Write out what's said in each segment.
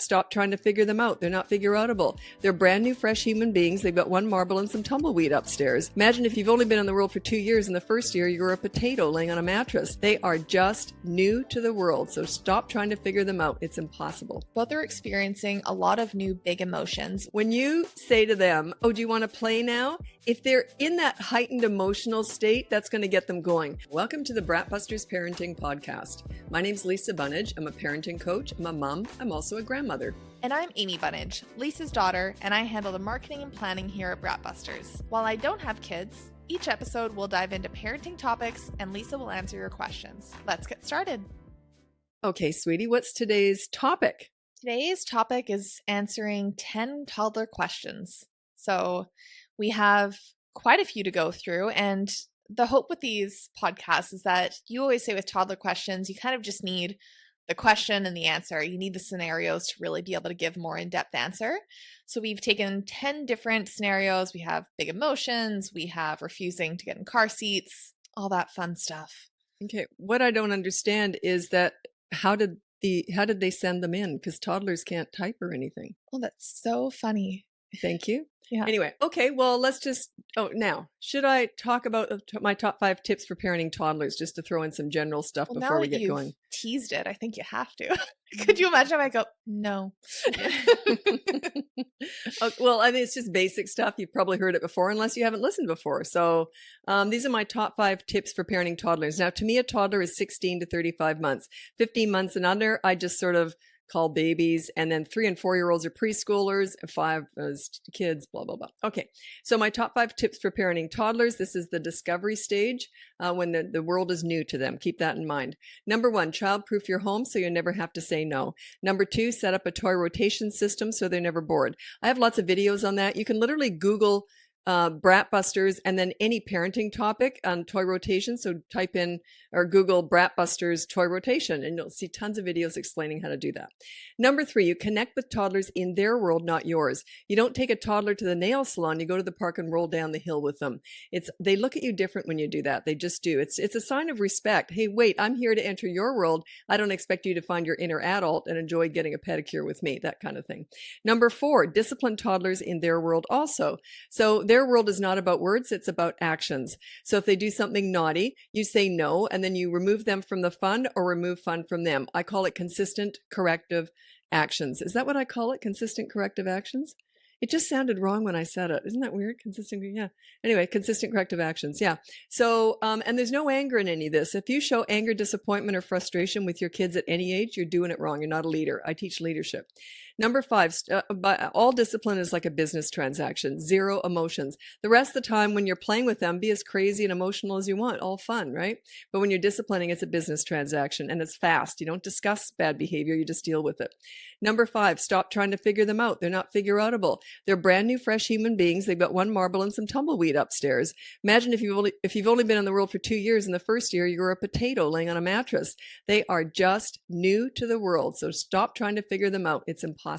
Stop trying to figure them out. They're not figure outable. They're brand new, fresh human beings. They've got one marble and some tumbleweed upstairs. Imagine if you've only been in the world for 2 years and the first year you were a potato laying on a mattress. They are just new to the world. So stop trying to figure them out. It's impossible. Both are experiencing a lot of new big emotions. When you say to them, oh, do you want to play now? If they're in that heightened emotional state, that's going to get them going. Welcome to the Bratbusters Parenting Podcast. My name's Lisa Bunnage. I'm a parenting coach. I'm a mom. I'm also a grandmother. And I'm Amy Bunnage, Lisa's daughter, and I handle the marketing and planning here at Bratbusters. While I don't have kids, each episode will dive into parenting topics and Lisa will answer your questions. Let's get started. Okay, sweetie, what's today's topic? Today's topic is answering 10 toddler questions. So we have quite a few to go through, and the hope with these podcasts is that you always say with toddler questions, you kind of just need the question and the answer. You need the scenarios to really be able to give more in-depth answer. So we've taken 10 different scenarios. We have big emotions. We have refusing to get in car seats, all that fun stuff. Okay. What I don't understand is that how did they send them in? Because toddlers can't type or anything. Oh, that's so funny. Thank you. Yeah. Anyway, okay, well, now, should I talk about my top 5 tips for parenting toddlers, just to throw in some general stuff before we get going? Teased it. I think you have to. Could you imagine if I go, no? Well, I mean, it's just basic stuff. You've probably heard it before, unless you haven't listened before. So these are my top 5 tips for parenting toddlers. Now, to me, a toddler is 16 to 35 months. 15 months and under, I just sort of call babies, and then 3 and 4-year-olds are preschoolers, 5 is kids, blah, blah, blah. Okay, so my top 5 tips for parenting toddlers. This is the discovery stage when the world is new to them. Keep that in mind. Number 1, child-proof your home so you never have to say no. Number 2, set up a toy rotation system so they're never bored. I have lots of videos on that. You can literally Google Bratbusters and then any parenting topic on toy rotation. So type in or Google Bratbusters toy rotation and you'll see tons of videos explaining how to do that. Number 3, you connect with toddlers in their world, not yours. You don't take a toddler to the nail salon. You go to the park and roll down the hill with them. They look at you different when you do that. They just do. It's a sign of respect. Hey, wait, I'm here to enter your world. I don't expect you to find your inner adult and enjoy getting a pedicure with me, that kind of thing. Number 4, discipline toddlers in their world also. So their world is not about words, it's about actions. So if they do something naughty, you say no, and then you remove them from the fun or remove fun from them. I call it consistent corrective actions. Is that what I call it? Consistent corrective actions? It just sounded wrong when I said it. Isn't that weird? Consistent, yeah. Anyway, consistent corrective actions, yeah. So, and there's no anger in any of this. If you show anger, disappointment, or frustration with your kids at any age, you're doing it wrong. You're not a leader. I teach leadership. Number 5, all discipline is like a business transaction, 0 emotions. The rest of the time when you're playing with them, be as crazy and emotional as you want, all fun, right? But when you're disciplining, it's a business transaction and it's fast. You don't discuss bad behavior, you just deal with it. Number 5, stop trying to figure them out. They're not figure outable. They're brand new, fresh human beings. They've got one marble and some tumbleweed upstairs. Imagine if you've only been in the world for 2 years and the first year you were a potato laying on a mattress. They are just new to the world. So stop trying to figure them out. It's impossible.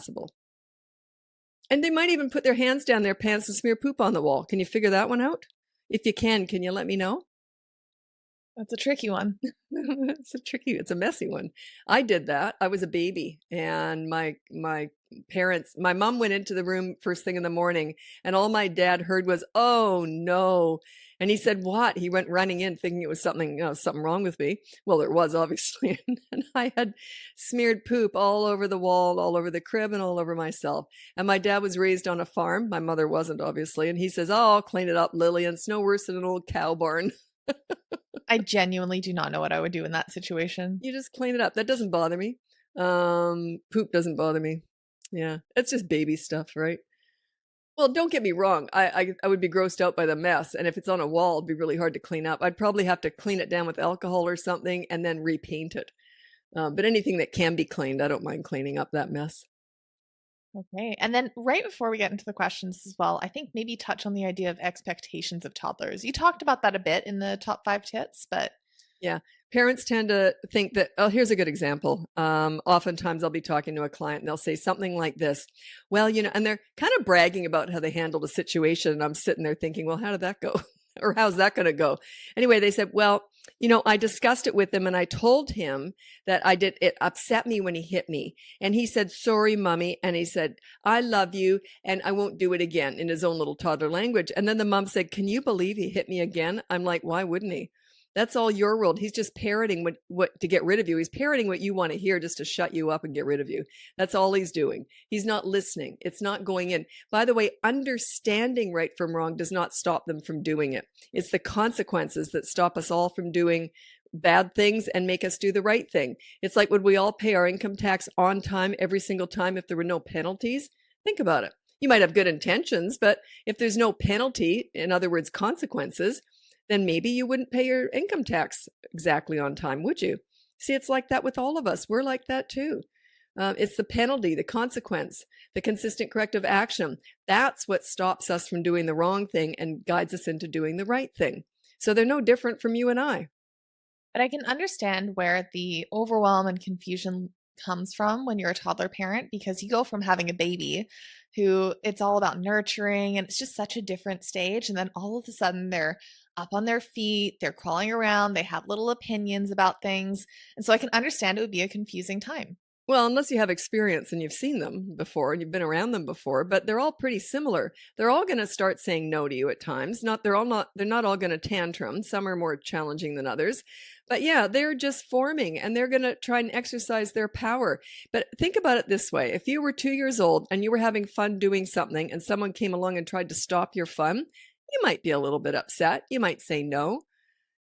And they might even put their hands down their pants and smear poop on the wall. Can you figure that one out? If you can you let me know? That's a tricky one. It's a messy one. I did that. I was a baby and my mom went into the room first thing in the morning and all my dad heard was, oh no. And he said, what? He went running in thinking it was something wrong with me. Well, there was obviously. And I had smeared poop all over the wall, all over the crib and all over myself. And my dad was raised on a farm. My mother wasn't obviously. And he says, oh, I'll clean it up, Lillian. It's no worse than an old cow barn. I genuinely do not know what I would do in that situation. You just clean it up. That doesn't bother me. Poop doesn't bother me. Yeah. It's just baby stuff, right? Well, don't get me wrong. I would be grossed out by the mess. And if it's on a wall, it'd be really hard to clean up. I'd probably have to clean it down with alcohol or something and then repaint it. But anything that can be cleaned, I don't mind cleaning up that mess. Okay. And then right before we get into the questions as well, I think maybe touch on the idea of expectations of toddlers. You talked about that a bit in the top 5 tips, but yeah. Parents tend to think that, oh, here's a good example. Oftentimes I'll be talking to a client and they'll say something like this. Well, and they're kind of bragging about how they handled a situation. And I'm sitting there thinking, well, how did that go? Or how's that going to go? Anyway, they said, well, I discussed it with him and I told him that it upset me when he hit me. And he said, sorry, mommy. And he said, I love you and I won't do it again in his own little toddler language. And then the mom said, can you believe he hit me again? I'm like, why wouldn't he? That's all your world. He's just parroting what to get rid of you. He's parroting what you want to hear just to shut you up and get rid of you. That's all he's doing. He's not listening. It's not going in. By the way, understanding right from wrong does not stop them from doing it. It's the consequences that stop us all from doing bad things and make us do the right thing. It's like, would we all pay our income tax on time every single time if there were no penalties? Think about it. You might have good intentions, but if there's no penalty, in other words, consequences, then maybe you wouldn't pay your income tax exactly on time, would you? See, it's like that with all of us. We're like that too. It's the penalty, the consequence, the consistent corrective action. That's what stops us from doing the wrong thing and guides us into doing the right thing. So they're no different from you and I. But I can understand where the overwhelm and confusion comes from when you're a toddler parent, because you go from having a baby who it's all about nurturing and it's just such a different stage. And then all of a sudden they're up on their feet, they're crawling around, they have little opinions about things. And so I can understand it would be a confusing time. Well, unless you have experience and you've seen them before and you've been around them before, but they're all pretty similar. They're all going to start saying no to you at times. They're not all going to tantrum. Some are more challenging than others. But yeah, they're just forming and they're going to try and exercise their power. But think about it this way. If you were 2 years old and you were having fun doing something and someone came along and tried to stop your fun, you might be a little bit upset. You might say no.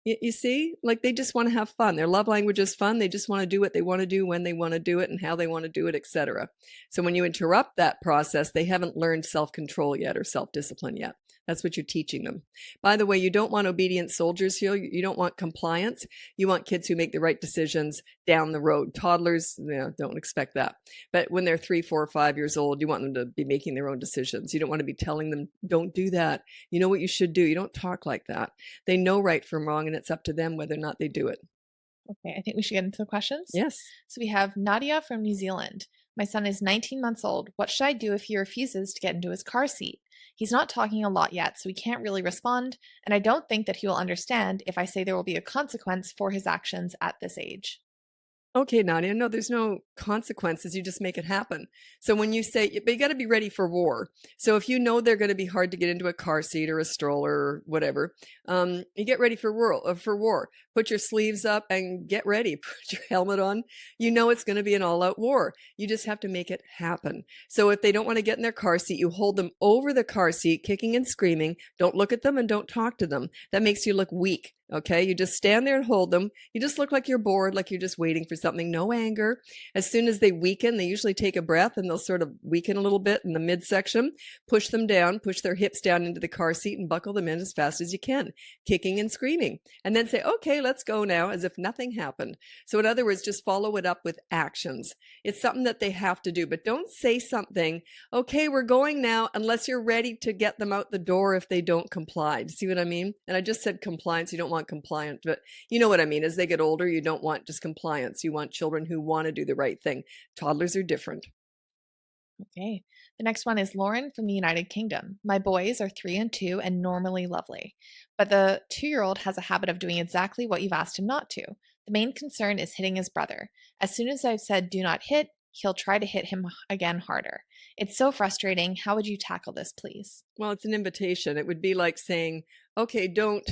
You see, like they just want to have fun. Their love language is fun. They just want to do what they want to do when they want to do it and how they want to do it, etc. So when you interrupt that process, they haven't learned self-control yet or self-discipline yet. That's what you're teaching them. By the way, you don't want obedient soldiers here. You don't want compliance. You want kids who make the right decisions down the road. Toddlers, don't expect that. But when they're 3, 4, 5 years old, you want them to be making their own decisions. You don't want to be telling them, don't do that. You know what you should do. You don't talk like that. They know right from wrong, and it's up to them whether or not they do it. Okay, I think we should get into the questions. Yes. So we have Nadia from New Zealand. My son is 19 months old. What should I do if he refuses to get into his car seat? He's not talking a lot yet, so he can't really respond, and I don't think that he will understand if I say there will be a consequence for his actions at this age. Okay, Nadia, no, there's no consequences. You just make it happen. So when you say, but you got to be ready for war. So if you know they're going to be hard to get into a car seat or a stroller or whatever, you get ready for war. Put your sleeves up and get ready. Put your helmet on. You know it's going to be an all-out war. You just have to make it happen. So if they don't want to get in their car seat, you hold them over the car seat, kicking and screaming. Don't look at them and don't talk to them. That makes you look weak. Okay, you just stand there and hold them. You just look like you're bored, like you're just waiting for something. No anger. As soon as they weaken, they usually take a breath and they'll sort of weaken a little bit in the midsection. Push them down, push their hips down into the car seat and buckle them in as fast as you can, kicking and screaming. And then say, okay, let's go now, as if nothing happened. So in other words, just follow it up with actions. It's something that they have to do, but don't say something, okay, we're going now, unless you're ready to get them out the door if they don't comply. See what I mean? And I just said compliance. You don't want compliant, but you know what I mean. As they get older, you don't want just compliance. You want children who want to do the right thing. Toddlers are different. Okay. The next one is Lauren from the United Kingdom. My boys are 3 and 2 and normally lovely, but the 2-year-old has a habit of doing exactly what you've asked him not to. The main concern is hitting his brother. As soon as I've said do not hit, he'll try to hit him again harder. It's so frustrating. How would you tackle this, please? Well, it's an invitation. It would be like saying, okay, don't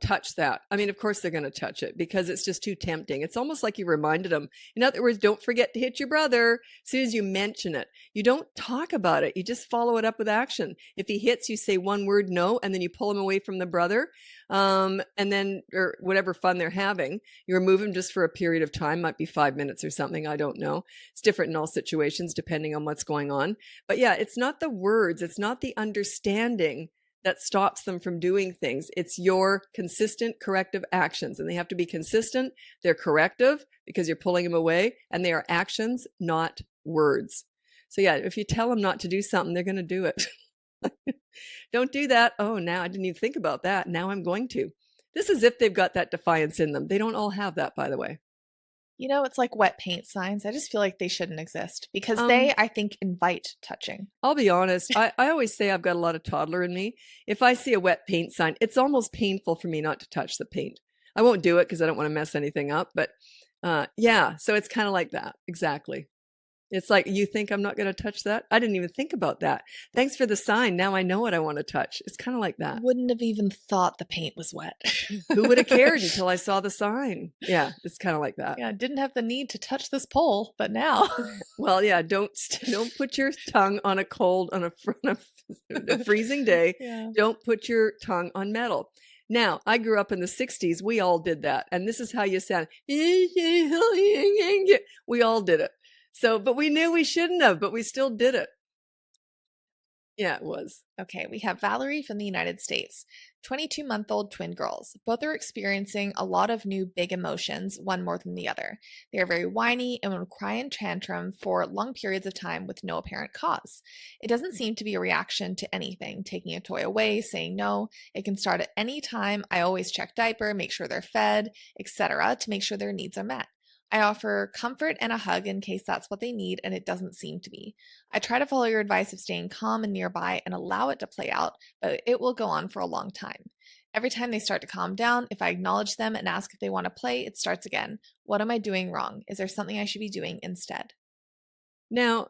touch that. I mean, of course they're going to touch it because it's just too tempting. It's almost like you reminded them. In other words, don't forget to hit your brother. As soon as you mention it, you don't talk about it. You just follow it up with action. If he hits, you say one word, no, and then you pull him away from the brother. And then, or whatever fun they're having, you remove him just for a period of time. Might be 5 minutes or something. I don't know. It's different in all situations depending on what's going on. But yeah, it's not the words. It's not the understanding that stops them from doing things. It's your consistent corrective actions, and they have to be consistent. They're corrective because you're pulling them away, and they are actions, not words. So yeah, if you tell them not to do something, they're going to do it. Don't do that. Oh, now I didn't even think about that. Now I'm going to. This is if they've got that defiance in them. They don't all have that, by the way. You know, it's like wet paint signs. I just feel like they shouldn't exist because they, I think, invite touching. I'll be honest. I always say I've got a lot of toddler in me. If I see a wet paint sign, it's almost painful for me not to touch the paint. I won't do it because I don't want to mess anything up. But yeah, so it's kind of like that. Exactly. It's like, you think I'm not going to touch that? I didn't even think about that. Thanks for the sign. Now I know what I want to touch. It's kind of like that. Wouldn't have even thought the paint was wet. Who would have cared until I saw the sign? Yeah, it's kind of like that. Yeah, didn't have the need to touch this pole, but now. Well, yeah, don't put your tongue on a freezing day. Yeah. Don't put your tongue on metal. Now, I grew up in the 60s. We all did that. And this is how you sound. We all did it. So, but we knew we shouldn't have, but we still did it. Yeah, it was. Okay, we have Valerie from the United States. 22-month-old twin girls. Both are experiencing a lot of new big emotions, one more than the other. They are very whiny and will cry and tantrum for long periods of time with no apparent cause. It doesn't seem to be a reaction to anything, taking a toy away, saying no. It can start at any time. I always check diaper, make sure they're fed, etc., to make sure their needs are met. I offer comfort and a hug in case that's what they need, and it doesn't seem to be. I try to follow your advice of staying calm and nearby and allow it to play out, but it will go on for a long time. Every time they start to calm down, if I acknowledge them and ask if they want to play, it starts again. What am I doing wrong? Is there something I should be doing instead? Now,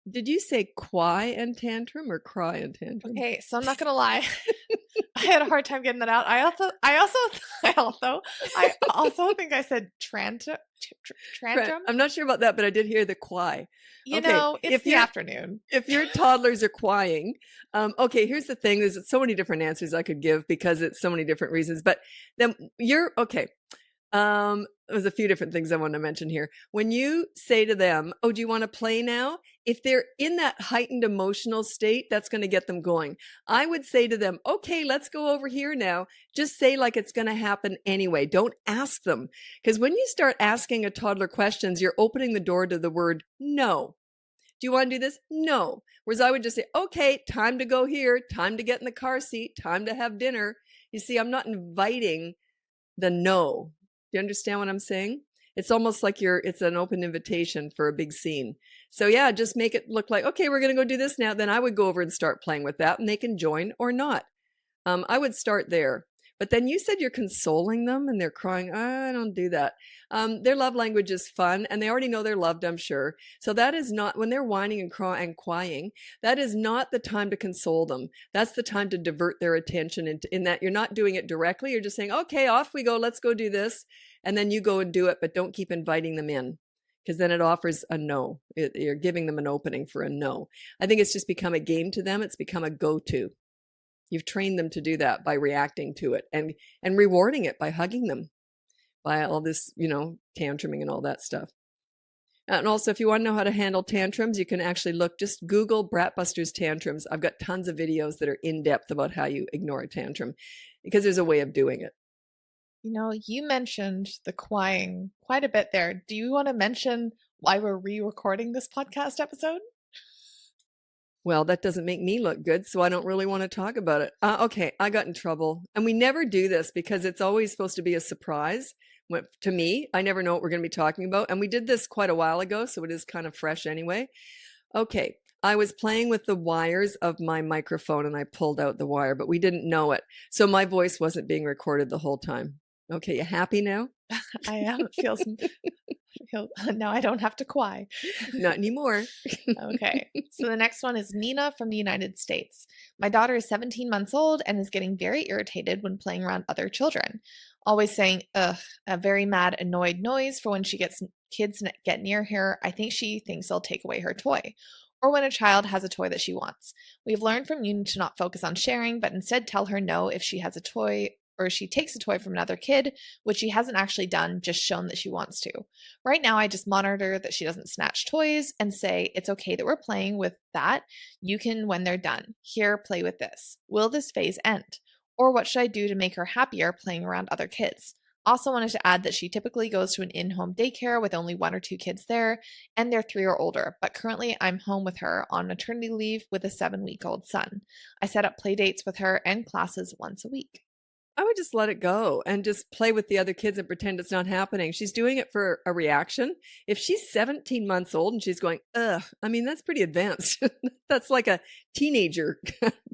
did you say cry and tantrum or cry and tantrum? Okay, so I'm not gonna lie. I had a hard time getting that out. I also think I said tantrum. I'm not sure about that, but I did hear the cry. You Okay, know, it's if the you're- afternoon. If your toddlers are crying, okay, here's the thing. There's so many different answers I could give because it's so many different reasons, but then you're okay. There's a few different things I want to mention here. When you say to them, oh, do you want to play now? If they're in that heightened emotional state, that's going to get them going. I would say to them, okay, let's go over here now. Just say like it's going to happen anyway. Don't ask them. Because when you start asking a toddler questions, you're opening the door to the word no. Do you want to do this? No. Whereas I would just say, okay, time to go here, time to get in the car seat, time to have dinner. You see, I'm not inviting the no. Do you understand what I'm saying? It's almost like it's an open invitation for a big scene. So yeah, just make it look like, okay, we're going to go do this now. Then I would go over and start playing with that and they can join or not. I would start there. But then you said you're consoling them and they're crying. I don't do that. Their love language is fun and they already know they're loved, I'm sure. So that is not, when they're whining and crying, that is not the time to console them. That's the time to divert their attention in that you're not doing it directly. You're just saying, okay, off we go. Let's go do this. And then you go and do it, but don't keep inviting them in because then it offers a no. You're giving them an opening for a no. I think it's just become a game to them. It's become a go-to. You've trained them to do that by reacting to it and rewarding it by hugging them, by all this, tantruming and all that stuff. And also, if you want to know how to handle tantrums, you can actually just Google Bratbusters tantrums. I've got tons of videos that are in depth about how you ignore a tantrum because there's a way of doing it. You mentioned the crying quite a bit there. Do you want to mention why we're re-recording this podcast episode? Well, that doesn't make me look good, so I don't really want to talk about it. Okay, I got in trouble. And we never do this because it's always supposed to be a surprise. To me, I never know what we're going to be talking about. And we did this quite a while ago, so it is kind of fresh anyway. Okay, I was playing with the wires of my microphone and I pulled out the wire, but we didn't know it. So my voice wasn't being recorded the whole time. Okay, you happy now? I am. It feels now I don't have to cry. Not anymore. Okay. So the next one is Nina from the United States. My daughter is 17 months old and is getting very irritated when playing around other children. Always saying, ugh, a very mad, annoyed noise for when kids get near her. I think she thinks they'll take away her toy. Or when a child has a toy that she wants. We've learned from Nina to not focus on sharing, but instead tell her no if she has a toy or she takes a toy from another kid, which she hasn't actually done, just shown that she wants to. Right now, I just monitor that she doesn't snatch toys and say, it's okay that we're playing with that. You can when they're done. Here, play with this. Will this phase end? Or what should I do to make her happier playing around other kids? Also wanted to add that she typically goes to an in-home daycare with only 1 or 2 kids there, and they're 3 or older, but currently I'm home with her on maternity leave with a 7-week-old son. I set up play dates with her and classes once a week. I would just let it go and just play with the other kids and pretend it's not happening. She's doing it for a reaction. If she's 17 months old and she's going, ugh, I mean, that's pretty advanced. That's like a teenager,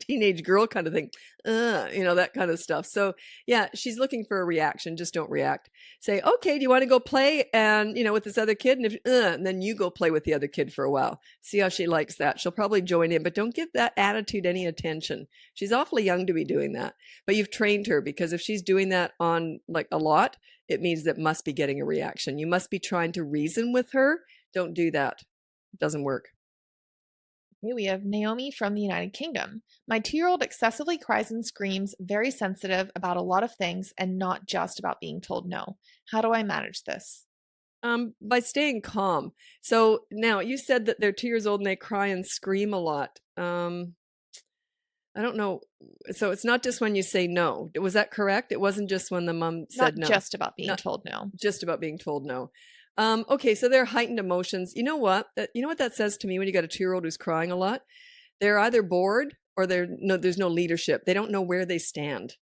teenage girl kind of thing. That kind of stuff. So yeah, she's looking for a reaction. Just don't react. Say, okay, do you want to go play and, with this other kid? And then you go play with the other kid for a while. See how she likes that. She'll probably join in, but don't give that attitude any attention. She's awfully young to be doing that, but you've trained her, because if she's doing that on like a lot, it means that must be getting a reaction. You must be trying to reason with her. Don't do that. It doesn't work. Okay, we have Naomi from the United Kingdom. My 2-year-old excessively cries and screams, very sensitive about a lot of things and not just about being told no. How do I manage this? By staying calm. So now you said that they're 2 years old and they cry and scream a lot. I don't know. So it's not just when you say no. Was that correct? It wasn't just when the mom said no. Not just about being told no. Just about being told no. Okay, so they're heightened emotions. You know what? You know what that says to me when you got a 2-year-old who's crying a lot? They're either bored or there's no leadership. They don't know where they stand.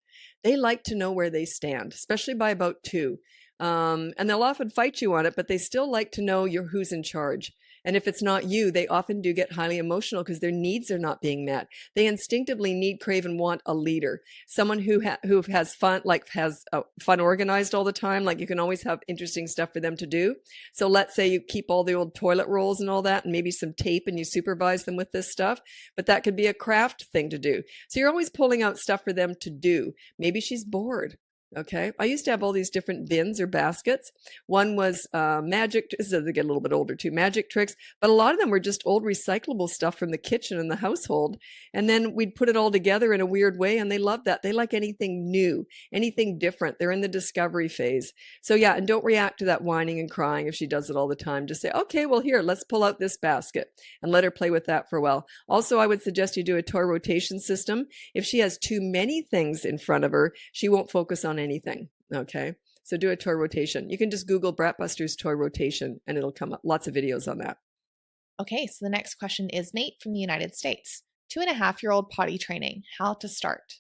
They like to know where they stand, especially by about 2. And they'll often fight you on it, but they still like to know who's in charge. And if it's not you, they often do get highly emotional because their needs are not being met. They instinctively need, crave, and want a leader, someone who has fun, like has fun organized all the time. Like you can always have interesting stuff for them to do. So let's say you keep all the old toilet rolls and all that, and maybe some tape, and you supervise them with this stuff. But that could be a craft thing to do. So you're always pulling out stuff for them to do. Maybe she's bored. Okay. I used to have all these different bins or baskets. One was magic. So they get a little bit older too, magic tricks. But a lot of them were just old recyclable stuff from the kitchen and the household. And then we'd put it all together in a weird way. And they love that. They like anything new, anything different. They're in the discovery phase. So yeah, and don't react to that whining and crying if she does it all the time. Just say, okay, well, here, let's pull out this basket and let her play with that for a while. Also, I would suggest you do a toy rotation system. If she has too many things in front of her, she won't focus on anything. Okay. So do a toy rotation. You can just Google Bratbusters toy rotation and it'll come up. Lots of videos on that. Okay. So the next question is Nate from the United States. 2.5-year-old potty training. How to start?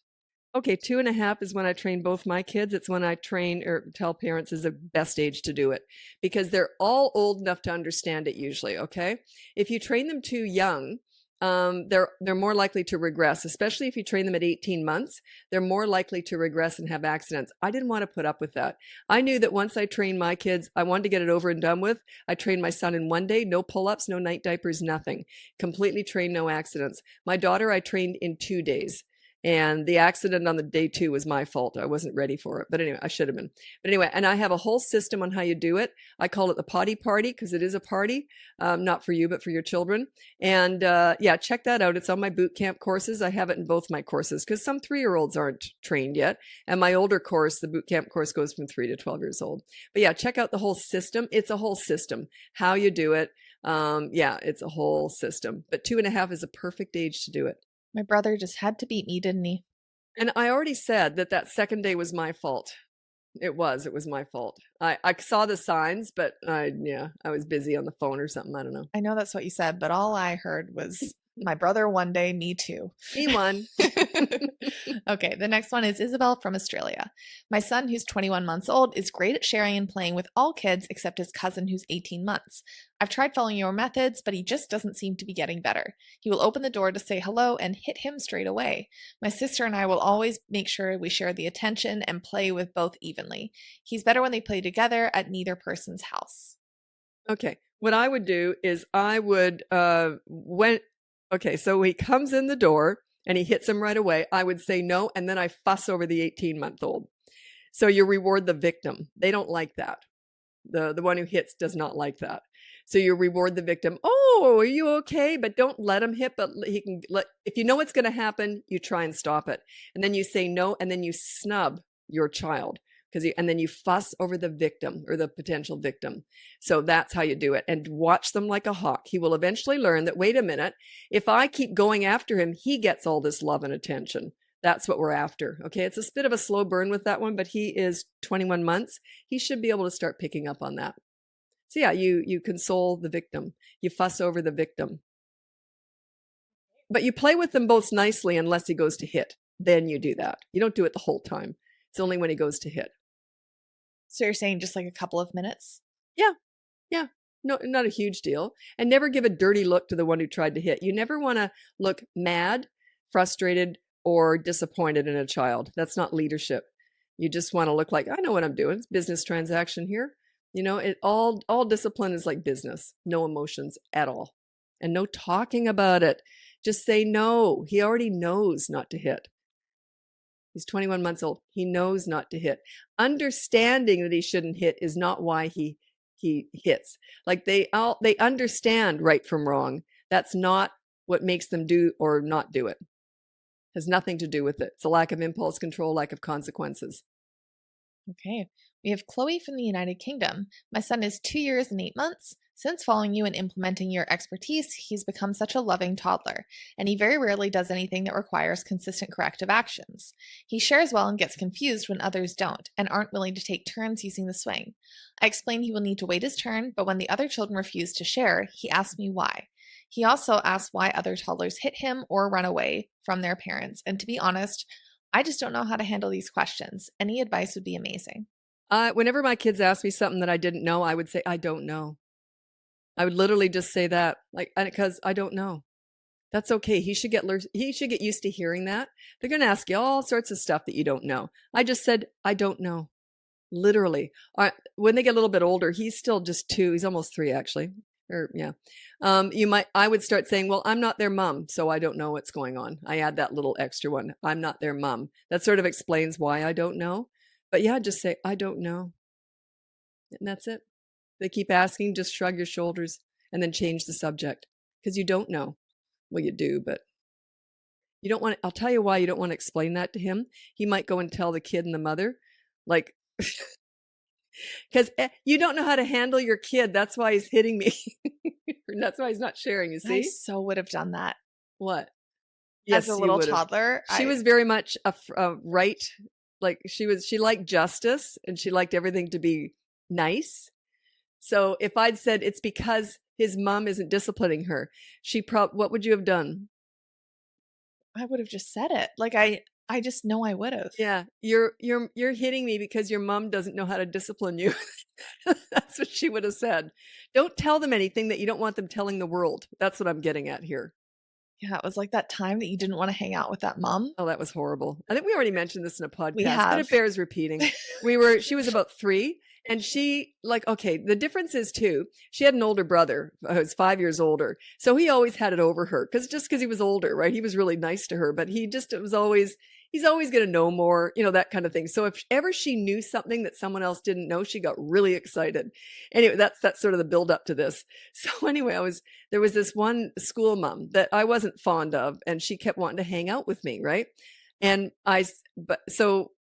Okay. 2.5 is when I train both my kids. It's when I train or tell parents is the best age to do it because they're all old enough to understand it usually. Okay. If you train them too young, they're more likely to regress, especially if you train them at 18 months. They're more likely to regress and have accidents. I didn't want to put up with that. I knew that once I trained my kids, I wanted to get it over and done with. I trained my son in 1 day, no pull-ups, no night diapers, nothing. Completely trained, no accidents. My daughter, I trained in 2 days. And the accident on the day 2 was my fault. I wasn't ready for it. But anyway, I should have been. But anyway, and I have a whole system on how you do it. I call it the potty party because it is a party, not for you, but for your children. And yeah, check that out. It's on my boot camp courses. I have it in both my courses because some 3-year-olds aren't trained yet. And my older course, the boot camp course, goes from 3 to 12 years old. But yeah, check out the whole system. It's a whole system. How you do it. Yeah, it's a whole system. But 2.5 is a perfect age to do it. My brother just had to beat me, didn't he? And I already said that second day was my fault. It was my fault. I saw the signs, but I was busy on the phone or something. I don't know. I know that's what you said, but all I heard was my brother one day, me too. Me one. Okay, the next one is Isabel from Australia. My son, who's 21 months old, is great at sharing and playing with all kids except his cousin, who's 18 months. I've tried following your methods, but he just doesn't seem to be getting better. He will open the door to say hello and hit him straight away. My sister and I will always make sure we share the attention and play with both evenly. He's better when they play together at neither person's house. Okay, what I would do is I would, okay, so he comes in the door and he hits him right away. I would say no, and then I fuss over the 18-month-old. So you reward the victim. They don't like that. The one who hits does not like that. So you reward the victim. Oh, are you okay? But don't let him hit. But he can if you know what's going to happen, you try and stop it. And then you say no, and then you snub your child. And then you fuss over the victim or the potential victim. So that's how you do it. And watch them like a hawk. He will eventually learn that, wait a minute, if I keep going after him, he gets all this love and attention. That's what we're after. Okay. It's a bit of a slow burn with that one, but he is 21 months. He should be able to start picking up on that. So yeah, you console the victim. You fuss over the victim. But you play with them both nicely unless he goes to hit. Then you do that. You don't do it the whole time. It's only when he goes to hit. So you're saying just like a couple of minutes? Yeah. Yeah. No, not a huge deal. And never give a dirty look to the one who tried to hit. You never want to look mad, frustrated, or disappointed in a child. That's not leadership. You just want to look like, I know what I'm doing. It's business transaction here. All discipline is like business. No emotions at all. And no talking about it. Just say no. He already knows not to hit. He's 21 months old. He knows not to hit. Understanding that he shouldn't hit is not why he hits. Like they understand right from wrong. That's not what makes them do or not do it. Has nothing to do with it. It's a lack of impulse control, lack of consequences. Okay. We have Chloe from the United Kingdom. My son is 2 years and 8 months. Since following you and implementing your expertise, he's become such a loving toddler, and he very rarely does anything that requires consistent corrective actions. He shares well and gets confused when others don't and aren't willing to take turns using the swing. I explain he will need to wait his turn, but when the other children refuse to share, he asks me why. He also asks why other toddlers hit him or run away from their parents, and to be honest, I just don't know how to handle these questions. Any advice would be amazing. Whenever my kids ask me something that I didn't know, I would say, I don't know. I would literally just say that, like, because I don't know. That's okay. He should get used to hearing that. They're going to ask you all sorts of stuff that you don't know. I just said, I don't know. Literally. When they get a little bit older, he's still just 2. He's almost 3, actually. Or yeah. I would start saying, well, I'm not their mom, so I don't know what's going on. I add that little extra one. I'm not their mom. That sort of explains why I don't know. But yeah, just say, I don't know. And that's it. They keep asking, just shrug your shoulders and then change the subject because you don't know. Well, you do, but you don't want I'll tell you why you don't want to explain that to him. He might go and tell the kid and the mother, like, because you don't know how to handle your kid. That's why he's hitting me. That's why he's not sharing, you see? I so would have done that. What? As a little toddler. She was very much a right, like she liked justice and she liked everything to be nice. So if I'd said it's because his mom isn't disciplining her, what would you have done? I would have just said it. Like I just know I would have. Yeah, you're hitting me because your mom doesn't know how to discipline you. That's what she would have said. Don't tell them anything that you don't want them telling the world. That's what I'm getting at here. Yeah, it was like that time that you didn't want to hang out with that mom. Oh, that was horrible. I think we already mentioned this in a podcast, We have. but it bears repeating. She was about 3. And she, okay, the difference is too, she had an older brother who was 5 years older. So he always had it over her because he was older, right? He was really nice to her, but he's always going to know more, that kind of thing. So if ever she knew something that someone else didn't know, she got really excited. Anyway, that's sort of the build up to this. So anyway, there was this one school mom that I wasn't fond of, and she kept wanting to hang out with me, right? And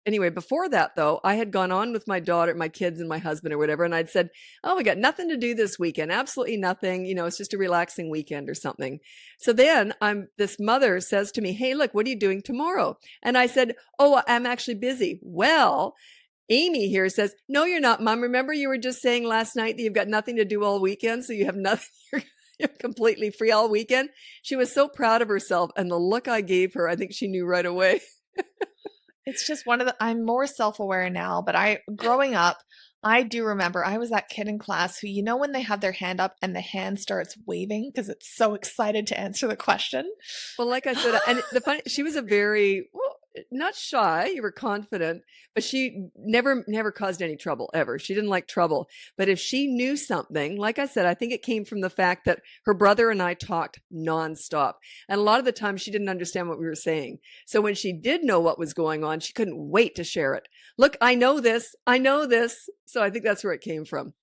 anyway, before that though, I had gone on with my daughter, my kids and my husband or whatever. And I'd said, oh, we got nothing to do this weekend. Absolutely nothing. It's just a relaxing weekend or something. So then this mother says to me, hey, look, what are you doing tomorrow? And I said, oh, I'm actually busy. Well, Amy here says, no, you're not, Mom. Remember you were just saying last night that you've got nothing to do all weekend. So you have nothing. You're completely free all weekend. She was so proud of herself. And the look I gave her, I think she knew right away. It's just I'm more self-aware now, but growing up, I do remember I was that kid in class who, when they have their hand up and the hand starts waving because it's so excited to answer the question. Well, like I said, and she was a very, not shy, you were confident, but she never caused any trouble ever. She didn't like trouble. But if she knew something, like I said, I think it came from the fact that her brother and I talked nonstop. And a lot of the time she didn't understand what we were saying. So when she did know what was going on, she couldn't wait to share it. Look, I know this. So I think that's where it came from.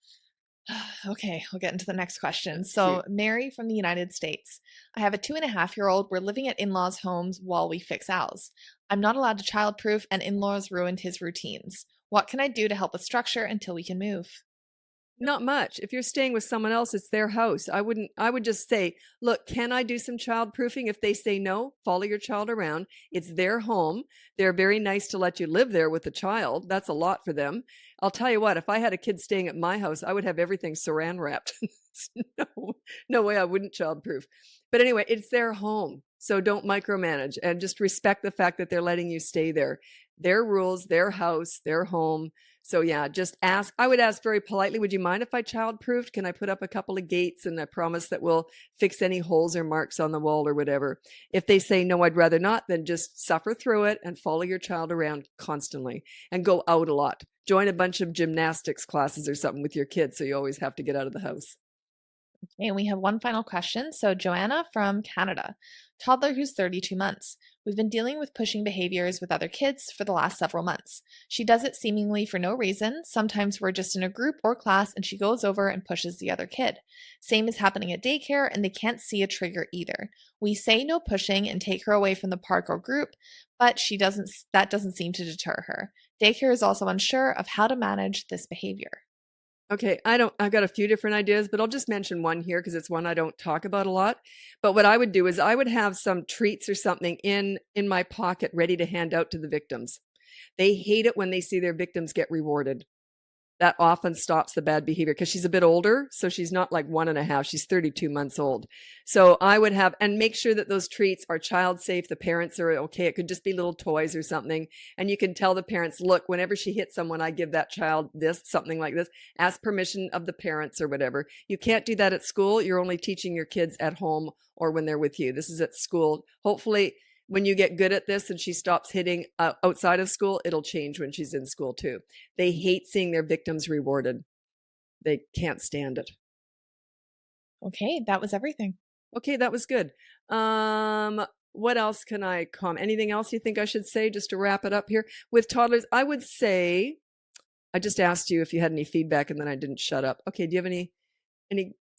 Okay, we'll get into the next question. So, Mary from the United States. I have a 2.5-year-old. We're living at in-laws' homes while we fix ours. I'm not allowed to childproof, and in-laws ruined his routines. What can I do to help with structure until we can move? Not much. If you're staying with someone else, it's their house. I would just say, look, can I do some childproofing? If they say no, follow your child around. It's their home. They're very nice to let you live there with the child. That's a lot for them. I'll tell you what, if I had a kid staying at my house, I would have everything saran wrapped. No way I wouldn't childproof. But anyway, it's their home. So don't micromanage and just respect the fact that they're letting you stay there. Their rules, their house, their home. So yeah, just ask. I would ask very politely, would you mind if I child-proofed? Can I put up a couple of gates and I promise that we'll fix any holes or marks on the wall or whatever? If they say, no, I'd rather not, then just suffer through it and follow your child around constantly and go out a lot. Join a bunch of gymnastics classes or something with your kids so you always have to get out of the house. And we have one final question. So Joanna from Canada, toddler who's 32 months. We've been dealing with pushing behaviors with other kids for the last several months. She does it seemingly for no reason. Sometimes we're just in a group or class and she goes over and pushes the other kid. Same is happening at daycare and they can't see a trigger either. We say no pushing and take her away from the park or group, but that doesn't seem to deter her. Daycare is also unsure of how to manage this behavior. Okay, I've got a few different ideas, but I'll just mention one here because it's one I don't talk about a lot. But what I would do is I would have some treats or something in my pocket ready to hand out to the victims. They hate it when they see their victims get rewarded. That often stops the bad behavior because she's a bit older. So she's not like 1.5, she's 32 months old. So I would have, and make sure that those treats are child safe. The parents are okay. It could just be little toys or something. And you can tell the parents, look, whenever she hits someone, I give that child this, something like this. Ask permission of the parents or whatever. You can't do that at school. You're only teaching your kids at home or when they're with you. This is at school. Hopefully, when you get good at this and she stops hitting outside of school, it'll change when she's in school too. They hate seeing their victims rewarded. They can't stand it. Okay, that was everything. Okay, that was good. What else can I comment? Anything else you think I should say just to wrap it up here? With toddlers, I would say, I just asked you if you had any feedback and then I didn't shut up. Okay, do you have any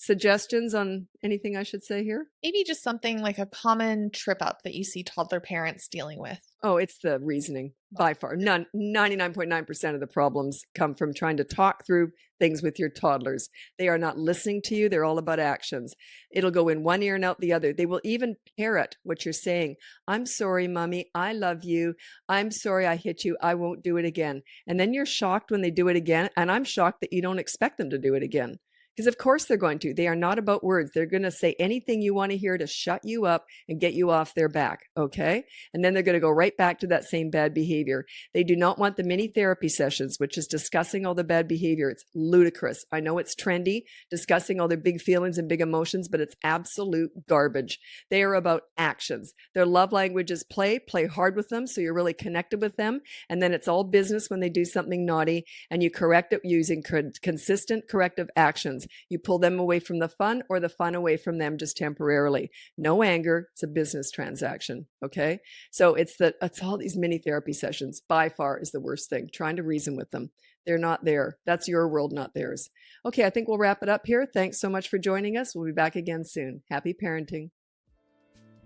suggestions on anything I should say here? Maybe just something like a common trip up that you see toddler parents dealing with. Oh, it's the reasoning by far. 99.9% of the problems come from trying to talk through things with your toddlers. They are not listening to you. They're all about actions. It'll go in one ear and out the other. They will even parrot what you're saying. I'm sorry, mommy. I love you. I'm sorry I hit you. I won't do it again. And then you're shocked when they do it again. And I'm shocked that you don't expect them to do it again. Because of course they're going to. They are not about words. They're going to say anything you want to hear to shut you up and get you off their back, okay? And then they're going to go right back to that same bad behavior. They do not want the mini therapy sessions, which is discussing all the bad behavior. It's ludicrous. I know it's trendy, discussing all their big feelings and big emotions, but it's absolute garbage. They are about actions. Their love language is play hard with them so you're really connected with them. And then it's all business when they do something naughty and you correct it using consistent corrective actions. You pull them away from the fun or the fun away from them just temporarily. No anger. It's a business transaction. Okay. So it's all these mini therapy sessions by far is the worst thing. Trying to reason with them. They're not there. That's your world, not theirs. Okay. I think we'll wrap it up here. Thanks so much for joining us. We'll be back again soon. Happy parenting.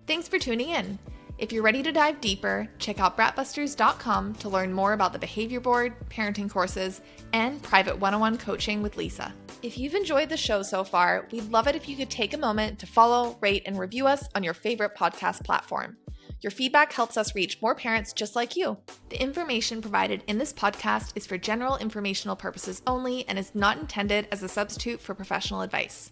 Thanks for tuning in. If you're ready to dive deeper, check out bratbusters.com to learn more about the behavior board, parenting courses, and private one-on-one coaching with Lisa. If you've enjoyed the show so far, we'd love it if you could take a moment to follow, rate, and review us on your favorite podcast platform. Your feedback helps us reach more parents just like you. The information provided in this podcast is for general informational purposes only and is not intended as a substitute for professional advice.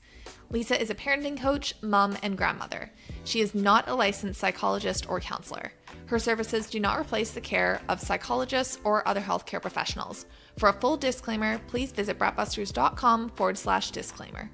Lisa is a parenting coach, mom, and grandmother. She is not a licensed psychologist or counselor. Her services do not replace the care of psychologists or other healthcare professionals. For a full disclaimer, please visit bratbusters.com/disclaimer.